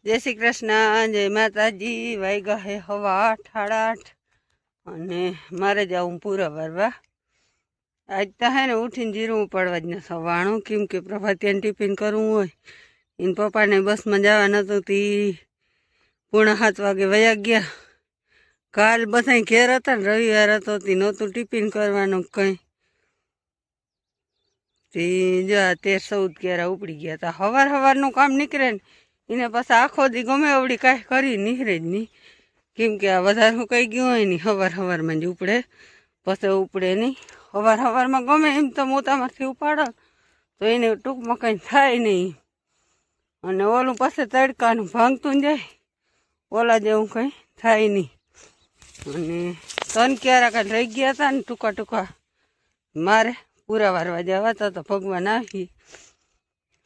જય શ્રી કૃષ્ણ, જય માતાજી। વાગ્યા હે 8:30 8:30 અને મારે જવું પૂરા ભરવા। આજ તો હે ને ઉઠીને જીરું પડવા જ ન સવાણું, કેમ કે પ્રભાતિયાને ટિફિન કરવું હોય। એને પપ્પાને બસમાં જવા નહોતું, તે 6:45 વાગે વયા ગયા। કાલ બધા ઘેર હતા ને, રવિવાર હતો, તે નહોતું ટિફિન કરવાનું કંઈ। તે જો 13-14 ક્યારા ઉપડી ગયા હતા। સવારનું કામ નીકળે ને એને પાછા આખો દી ગમે એવડી કાંઈ કરી નીકળે જ નહીં, કેમ કે આ વધારે હું કહી ગયું હોય નહીં, સવારમાં જ ઉપડે, પછી ઉપડે નહીં। સવારમાં ગમે એમ તો મોટામાંથી ઉપાડો તો એને ટૂંકમાં કંઈ થાય નહીં, અને ઓલું પાસે તડકાનું ભાંગતું જાય, ઓલા જેવું કંઈ થાય નહીં। અને 3 ક્યારા કાંઈ રહી ગયા હતા ને ટૂંકા મારે પૂરા વારવા જવા તો ભગવાન આવી।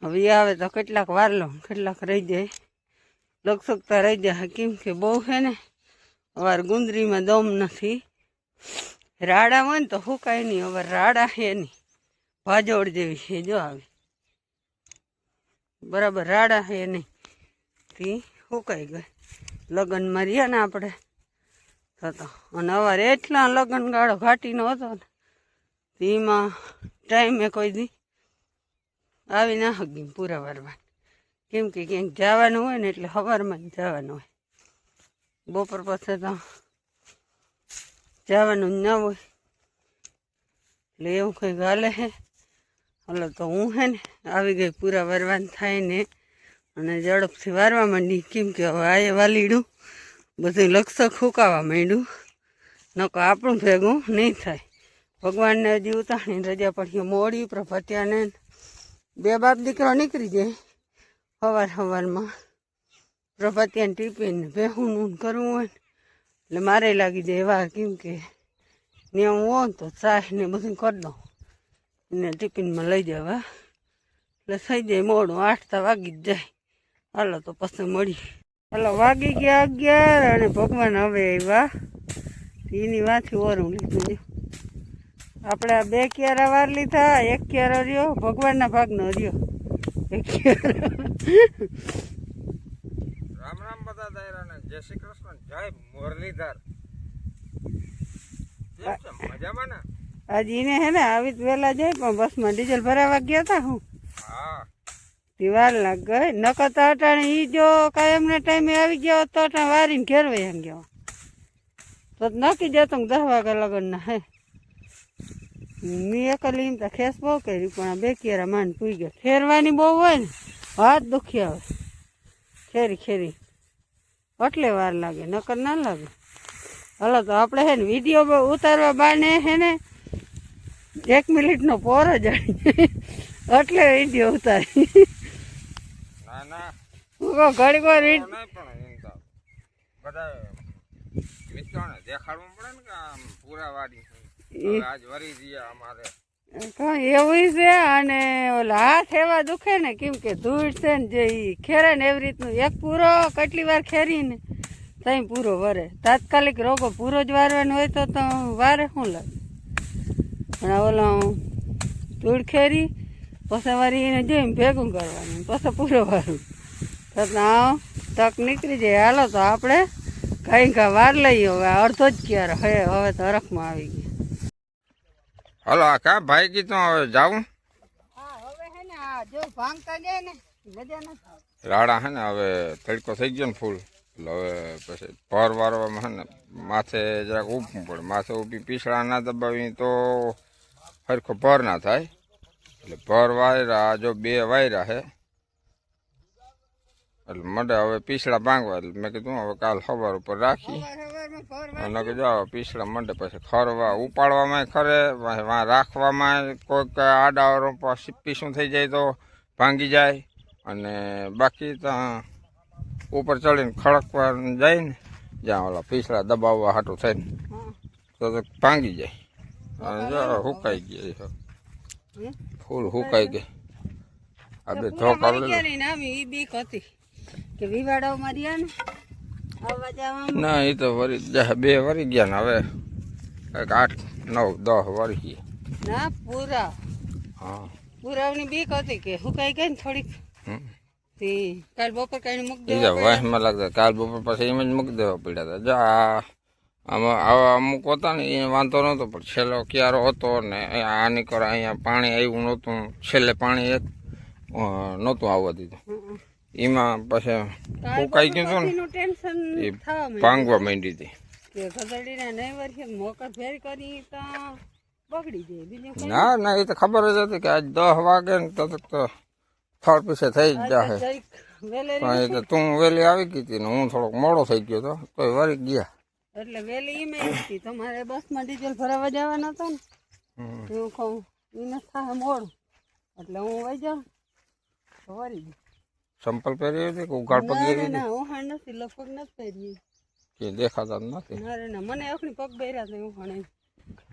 હવે આવે તો કેટલાક વાર લો, કેટલાક રહી જાય, લગસગતા રહી જાય, કેમ કે બહુ છે ને અવાર ગુંદરીમાં દમ નથી। રાડા હોય ને તો સુકાય નહીં, અવાર રાડા છે નહીં, ભાજોડ જેવી છે, જો આવી બરાબર રાડા છે નહીં, તે સુકાઈ ગઈ। લગ્નમાં રહ્યા ને આપણે થતો, અને અવાર એટલા લગ્ન ગાળો ઘાટીનો હતો ને, એમાં ટાઈમે કોઈ દી આવી ના હગી પૂરા વારવા, કેમ કે ક્યાંક જવાનું હોય ને એટલે સવારમાં જ જવાનું હોય, બપોર પછી તો જવાનું જ ના હોય, એટલે એવું કંઈક હાલે છે। હાલો તો હું છે ને આવી ગઈ પૂરા વારવાનું થાય ને, અને ઝડપથી વારવા માંડી, કેમ કે હવે આ વાલીડું બધું લક્ષક ફૂંકાવા માંડ્યું, નકો આપણું ભેગું નહીં થાય। ભગવાનને હજી ઉતાણી રજા પડી મોડી, પ્રભાતિયાને 2 બાપ દીકરો નીકળી જાય સવારમાં, પ્રભાતિયાને ટિફિન ભેહું કરવું હોય એટલે મારે લાગી જાય વાર, કેમ કે ત્યાં હું હોઉં તો ચાહ ને બધું કરી દઉં, એને ટિફિનમાં લઈ જવા, એટલે થઈ જાય મોડું, 8 તો વાગી જ જાય। હાલો તો પછી મળી, હાલો વાગી ગયા 11 અને ભગવાન હવે આવ્યા, એની વાંથી ઓરું લીધું। આપણે આ 2 ક્યારા વાર લીધા, 1 ક્યારો રહ્યો ભગવાનના ભાગનો રહ્યો, 1 ક્યારો। રામ રામ બધા દાયરાને, જય શ્રી કૃષ્ણ, જય મુરલીધર। મજામાં ને? આજે એને હે ને આવી જ વહેલા જાય, પણ બસમાં ડીઝલ ભરાવા ગયા હતા હું, હા વાર લાગ ગઈ, નકર તો અટાણે ઈ જો કાયમને ટાઈમે આવી ગયો તો અટાણે વારીને ઘેર વયા ગયો, તો નક્કી જતો 10 વાગ્યા લગનના હે। મેં એકલી એમ તો ખેસ બહુ કરી, પણ આ 2 ક્યારા માંડ પૂઈ ગયા, ખેરવાની બહુ હોય ને હાથ દુખી આવે ખેરી એટલે વાર લાગે, નકર ના લાગે। હાલો તો આપણે હે ને વિડીયો ઉતારવા બાને હે ને 1 મિનિટનો પોર જ એટલે વિડીયો ઉતારી, ના ના ઘડીક વાર નહીં, પણ એમ તો બધા મિત્રોને દેખાડવું પડે ને કે આમ પૂરા વાડી આજ વરી ગયા અમારે કઈ એવું છે। અને ઓલા હાથ એવા દુખે ને, કેમ કે ધૂળ છે ને જે ખેરે ને એવી રીતનું, એક પૂરો કેટલી વાર ખેરીને તઈ પૂરો વરે, તાત્કાલિક રોગો પૂરો જ વારવાનો હોય તો વારે શું લાગે, પણ ઓલો ધૂળ ખેરી પછી વારી એને જોઈને ભેગું કરવાનું, પછી પૂરો વારવું, તો તક નીકળી જાય। હાલો તો આપણે કંઈક વાર લઈએ, હવે અડધો જ ક્યારે હવે તો હરખમાં આવી ગયા। હાલો આ કા ભાઈ કીધું હવે જાવું, હા હવે હે ને આ જો ભાંગતા જાય ને મજા ન આવે, રાડા હે ને હવે તડકો થઈ ગયો ને ફૂલ, એટલે હવે પછી ભર વારવામાં હે ને માથે જરાક ઊભવું પડે, માથે ઊભી પીસળા ના દબાવી તો સરખો ભર ના થાય, એટલે ભર વાયરા જો 2 વાયરા હે એટલે મંડે હવે પીસળા ભાંગવા, એટલે મેં કીધું હવે કાલ સવાર ઉપર રાખી, અને કીધું પીસળા મંડે પછી ખરવા ઉપાડવામાં ખરે, રાખવામાં કોઈક આડાવરો પીસું થઈ જાય તો ભાંગી જાય, અને બાકી તો ઉપર ચડીને ખડકવા જાય ને જ્યાં ઓલા પીસળા દબાવવા હાટું થઈને તો ભાંગી જાય, અને જો સુકાઈ ગયા ફૂલ સુકાઈ ગઈ। આ 2 ધોકા ના, એ તો વરી 2 વરી ગયા ને, હવે 8 9 10 વરી ગયા ના પૂરા, હા પૂરાવની બીક હતી કે સુકાઈ ગઈ ને થોડીક, તે કાલ બપોર કઈ મૂક એ તો વાસમાં લાગતા કાલ બપોર પછી એમ જ મૂકી દેવા પડ્યા હતા જો આમાં આવા અમુક હતા ને એ વાંધો નહોતો પણ છેલ્લો ક્યારો હતો ને આની કર અહીંયા પાણી આવ્યું નહોતું છેલ્લે પાણી એક નહોતું આવવા દીધું એમાં પછી ફૂંકાઈ ગયું હતું ને ટેન્શન એ ભાંગવા માંડી હતી કે ગધડીને નહીં વર્ષે મોકર ફેર કરી તો બગડી જાય બીજું કઈ ના ના એ તો ખબર જ હતી કે આજ 10 વાગે ને તો થર્ડ પીસે થઈ જ જાય જરીક વેલેરી પણ એ તો તું વહેલી આવી ગઈ હતી ને હું થોડોક મોડો થઈ ગયો હતો તોય વળી ગયા એટલે વેલી ઈમે હતી તમારે બસમાં ડીઝલ ભરાવા જવાનો હતો ને હું કહું એને થાય મોડું એટલે હું વહી જાઉં તો વળી ગઈ ચંપલ પહેરી હતી કે ઉઘાડ પગ એવી ના હું હા નથી લગભગ નથી પહેરી કે દેખાતા જ નથી ના રે ના મને અખણી પગ પહેર્યા તો હું પણ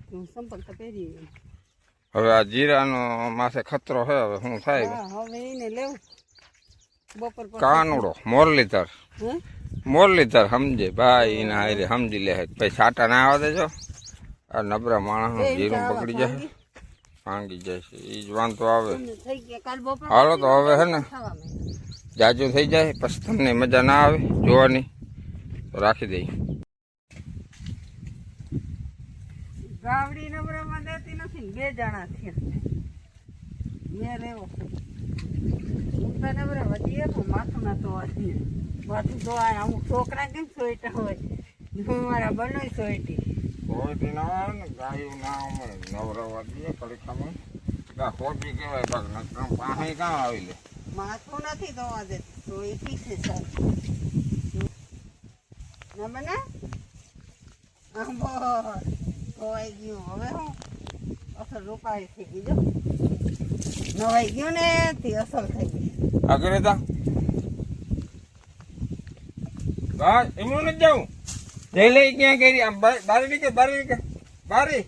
હું સંપલ તો પહેરી હવે આ જીરાનો માથે ખતરો છે હવે શું થાય હા હવે એને લેવું બપોર પર કાનુડો મોરલીધર હે મોરલીધર સમજે ભાઈ એના હારે સમજી લે પછી સાટા ના આવવા દેજો આ નબળા માણસ જીરું પકડી જાય ભાંગી જાય છે એ જ વાંધો આવે થઈ ગયા કાલ બપોર હાલો તો હવે હે ને ખાવા માંડ્યા જાજુ થઈ જાય પછી તમને મજા ના આવે જોવાની તો રાખી દઈ ગાવડી નબરામાં દેતી નથી ને 2 જણા થયા મેં લેવો હું તો નબરા વધી પણ માથું ના તો હતી માથું તો અમુક છોકરા કેમ સોઈટા હોય હું મારા બનોય સોઈટી કોઈ ના આવે ને ગાયું ના આવે નવરવા દઈએ પરીક્ષામાં ખોટી કહેવાય પાસે કાં આવી લે માથું નથી ધોવા દેતી સોઈટી છે સર ના બને આંબો ધોવાઈ ગયું હવે હું અસલ રોપાઈ થઈ ગઈ જો નવાઈ ગયું ને તે અસલ થઈ ગઈ આગળ હતા બસ એમનું નથી જવું જઈ લઈ ક્યાં કરી આમ બારી નીકળે બારી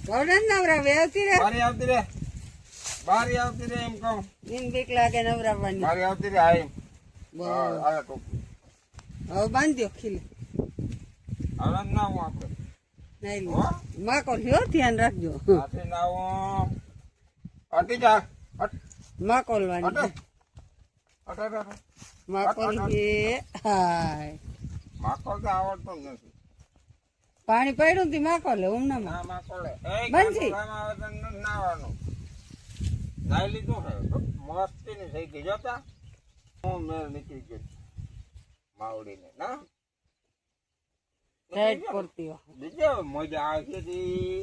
ગૌડન નવરા વેવતી રે બારી આવતી રે એમ કહું એમ બીક લાગે નવરાવાની બારી આવતી રે આ એમ બસ આ ટોપી હવે બાંધ્યો ખીલે હવે ના હું આપણે નહીં માકો લ્યો ધ્યાન રાખજો સાથે ના હું અટી જા માકોલવાની માકોલ કે હાય માકોલ તો આવડતો જ નથી પાણી પડ્યું તી માકોલે ઉમનામાં ના માકોલે બંસી. નાવાનું નાઈ લીધું હે મસ્તી ની થઈ ગઈ જોતા હું મેળ નીકળી ગયો માવડીને ના સાઈડ પડતી બીજો મજા આવતી હતી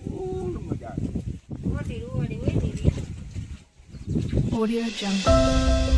ફૂલ મજા આવી મોટી રૂવાડી હોય ને Audio Jungle.